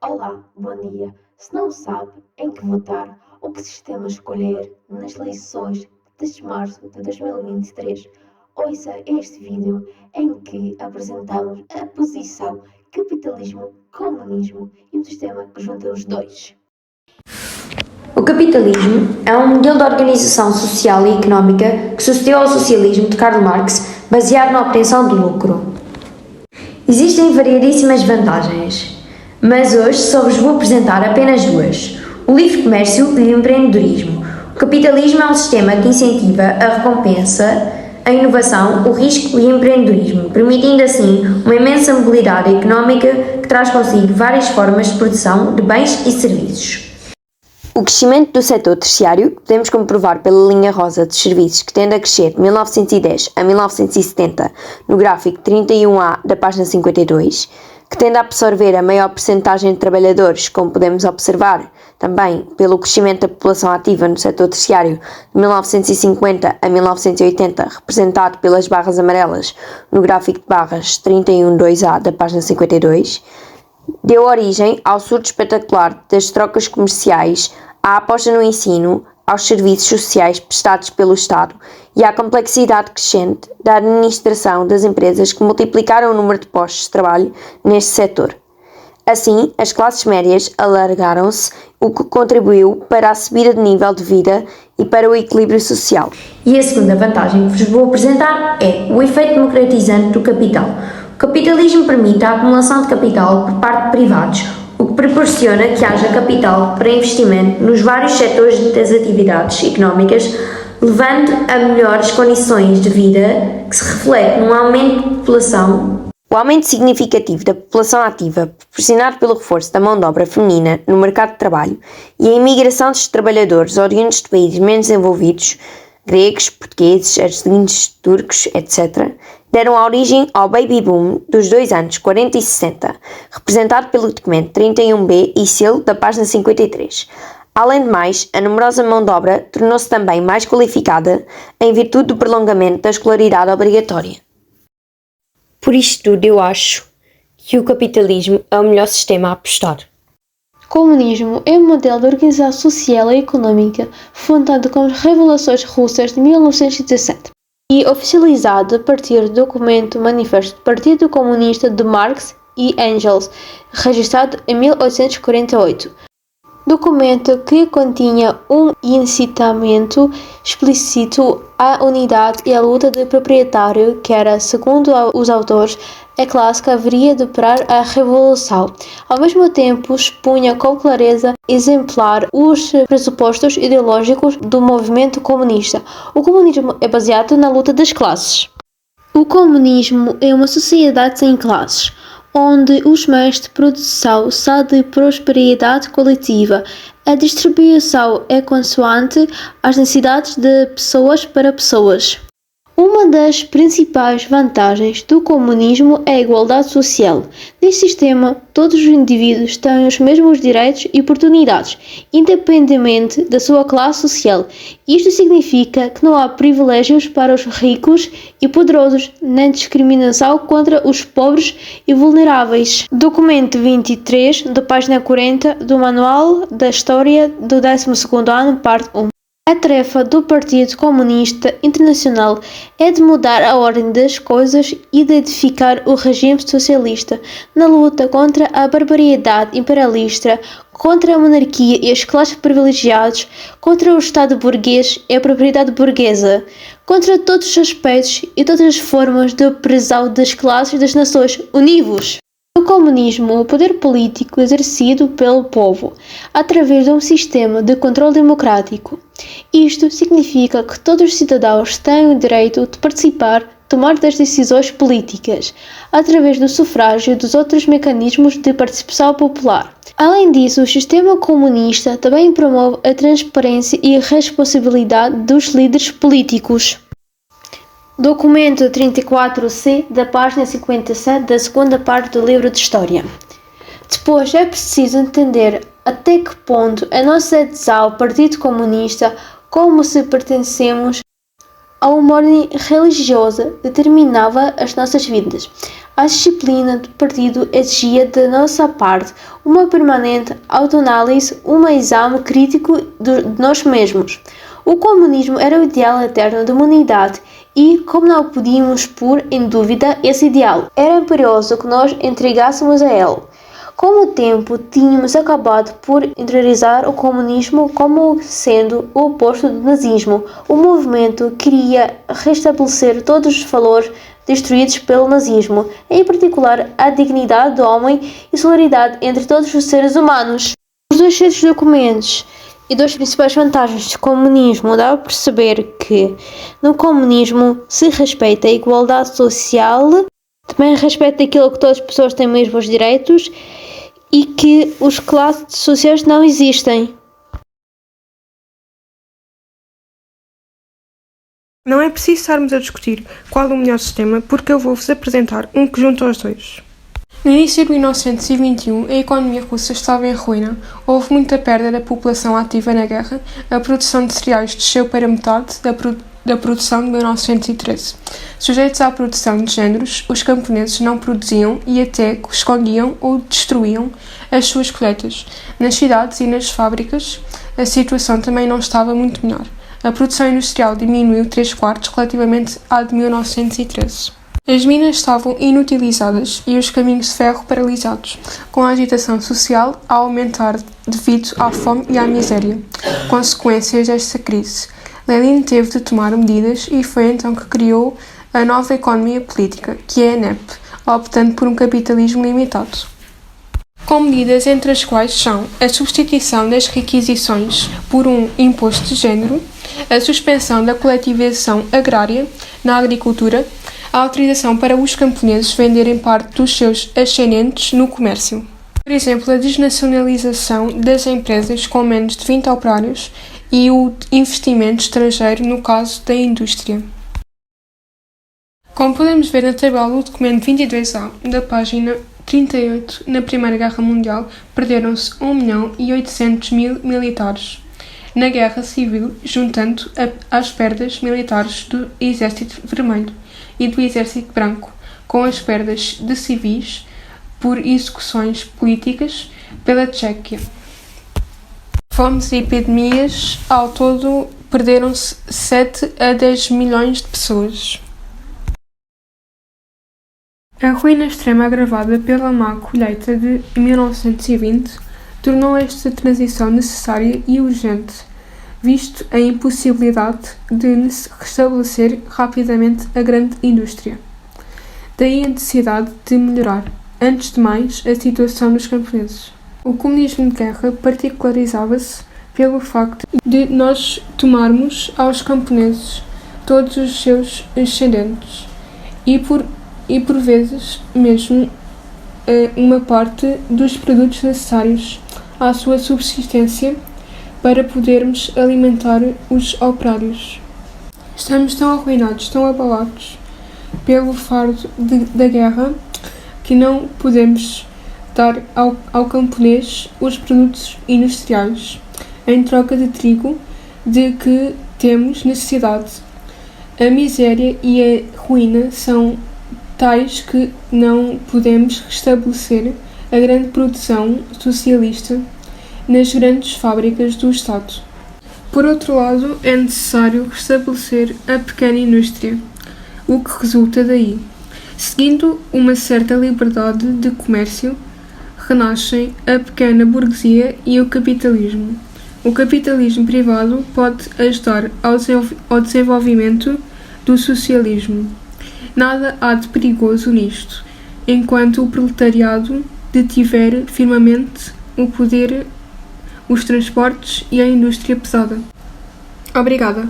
Olá, bom dia. Se não sabe em que votar ou que sistema escolher nas eleições de março de 2023, ouça este vídeo em que apresentamos a posição capitalismo-comunismo e um sistema que junta os dois. O capitalismo é um modelo de organização social e económica que sucedeu ao socialismo de Karl Marx, baseado na obtenção de lucro. Existem variedíssimas vantagens, mas hoje só vos vou apresentar apenas duas: o livre comércio e o empreendedorismo. O capitalismo é um sistema que incentiva a recompensa, a inovação, o risco e o empreendedorismo, permitindo assim uma imensa mobilidade económica que traz consigo várias formas de produção de bens e serviços. O crescimento do setor terciário podemos comprovar pela linha rosa dos serviços que tende a crescer de 1910 a 1970 no gráfico 31A da página 52, que tende a absorver a maior percentagem de trabalhadores, como podemos observar também pelo crescimento da população ativa no setor terciário de 1950 a 1980, representado pelas barras amarelas no gráfico de barras 31.2A da página 52, deu origem ao surto espetacular das trocas comerciais, à aposta no ensino, aos serviços sociais prestados pelo Estado e à complexidade crescente da administração das empresas que multiplicaram o número de postos de trabalho neste setor. Assim, as classes médias alargaram-se, o que contribuiu para a subida de nível de vida e para o equilíbrio social. E a segunda vantagem que vos vou apresentar é o efeito democratizante do capital. O capitalismo permite a acumulação de capital por parte de privados, o que proporciona que haja capital para investimento nos vários setores das atividades económicas, levando a melhores condições de vida, que se reflete num aumento de população. O aumento significativo da população ativa, proporcionado pelo reforço da mão de obra feminina no mercado de trabalho e a imigração dos trabalhadores oriundos de países menos desenvolvidos, gregos, portugueses, argelinos, turcos, etc., deram origem ao baby boom dos 2 anos 40 e 60, representado pelo documento 31B e selo da página 53. Além de mais, a numerosa mão de obra tornou-se também mais qualificada em virtude do prolongamento da escolaridade obrigatória. Por isto tudo, eu acho que o capitalismo é o melhor sistema a apostar. O comunismo é um modelo de organização social e económica fundado com as Revoluções Russas de 1917 e oficializado a partir do documento Manifesto do Partido Comunista de Marx e Engels, registrado em 1848. Documento que continha um incitamento explícito à unidade e à luta de proprietário, que era, segundo os autores, a classe que haveria de operar a revolução. Ao mesmo tempo, expunha com clareza exemplar os pressupostos ideológicos do movimento comunista. O comunismo é baseado na luta das classes. O comunismo é uma sociedade sem classes, onde os meios de produção são de prosperidade coletiva. A distribuição é consoante as necessidades de pessoas para pessoas. Uma das principais vantagens do comunismo é a igualdade social. Neste sistema, todos os indivíduos têm os mesmos direitos e oportunidades, independentemente da sua classe social. Isto significa que não há privilégios para os ricos e poderosos, nem discriminação contra os pobres e vulneráveis. Documento 23, da página 40, do Manual da História do 12º ano, parte 1. A tarefa do Partido Comunista Internacional é de mudar a ordem das coisas e de edificar o regime socialista na luta contra a barbaridade imperialista, contra a monarquia e as classes privilegiadas, contra o Estado burguês e a propriedade burguesa, contra todos os aspectos e todas as formas de opressão das classes das nações. Univos! No comunismo, o poder político é exercido pelo povo, através de um sistema de controle democrático. Isto significa que todos os cidadãos têm o direito de participar, tomar das decisões políticas, através do sufrágio e dos outros mecanismos de participação popular. Além disso, o sistema comunista também promove a transparência e a responsabilidade dos líderes políticos. Documento 34C, da página 57, da segunda parte do livro de História. Depois é preciso entender até que ponto a nossa adesão ao Partido Comunista, como se pertencemos a uma ordem religiosa determinava as nossas vidas. A disciplina do partido exigia da nossa parte uma permanente autoanálise, um exame crítico de nós mesmos. O comunismo era o ideal eterno da humanidade e, como não podíamos pôr em dúvida esse ideal, era imperioso que nós entregássemos a ele. Com o tempo, tínhamos acabado por interiorizar o comunismo como sendo o oposto do nazismo. O movimento queria restabelecer todos os valores destruídos pelo nazismo, em particular a dignidade do homem e solidariedade entre todos os seres humanos. Os dois certos documentos e duas principais vantagens do comunismo dá a perceber que no comunismo se respeita a igualdade social, também respeita aquilo que todas as pessoas têm mesmos direitos e que os classes sociais não existem. Não é preciso estarmos a discutir qual o melhor sistema, porque eu vou-vos apresentar um que junta os dois. No início de 1921, a economia russa estava em ruína, houve muita perda da população ativa na guerra, a produção de cereais desceu para metade da produção de 1913. Sujeitos à produção de géneros, os camponeses não produziam e até escondiam ou destruíam as suas colheitas. Nas cidades e nas fábricas, a situação também não estava muito melhor. A produção industrial diminuiu 3/4 relativamente à de 1913. As minas estavam inutilizadas e os caminhos de ferro paralisados, com a agitação social a aumentar devido à fome e à miséria. Consequências desta crise. Lenin teve de tomar medidas e foi então que criou a nova economia política, que é a NEP, optando por um capitalismo limitado. Com medidas entre as quais são a substituição das requisições por um imposto de género, a suspensão da coletivização agrária na agricultura, a autorização para os camponeses venderem parte dos seus ascendentes no comércio. Por exemplo, a desnacionalização das empresas com menos de 20 operários e o investimento estrangeiro no caso da indústria. Como podemos ver na tabela do documento 22A da página 38, na Primeira Guerra Mundial perderam-se 1.800.000 militares na Guerra Civil, juntando às perdas militares do Exército Vermelho e do Exército Branco, com as perdas de civis por execuções políticas pela Tchequia. Fomes e epidemias, ao todo, perderam-se 7 a 10 milhões de pessoas. A ruína extrema agravada pela má colheita de 1920 tornou esta transição necessária e urgente, visto a impossibilidade de restabelecer rapidamente a grande indústria. Daí a necessidade de melhorar, antes de mais, a situação dos camponeses. O comunismo de guerra particularizava-se pelo facto de nós tomarmos aos camponeses todos os seus ascendentes e por vezes mesmo uma parte dos produtos necessários à sua subsistência para podermos alimentar os operários. Estamos tão arruinados, tão abalados pelo fardo da guerra que não podemos dar ao camponês os produtos industriais em troca de trigo de que temos necessidade. A miséria e a ruína são tais que não podemos restabelecer a grande produção socialista nas grandes fábricas do Estado. Por outro lado, é necessário restabelecer a pequena indústria, o que resulta daí. Seguindo uma certa liberdade de comércio, renascem a pequena burguesia e o capitalismo. O capitalismo privado pode ajudar ao desenvolvimento do socialismo. Nada há de perigoso nisto, enquanto o proletariado detiver firmemente o poder, os transportes e a indústria pesada. Obrigada.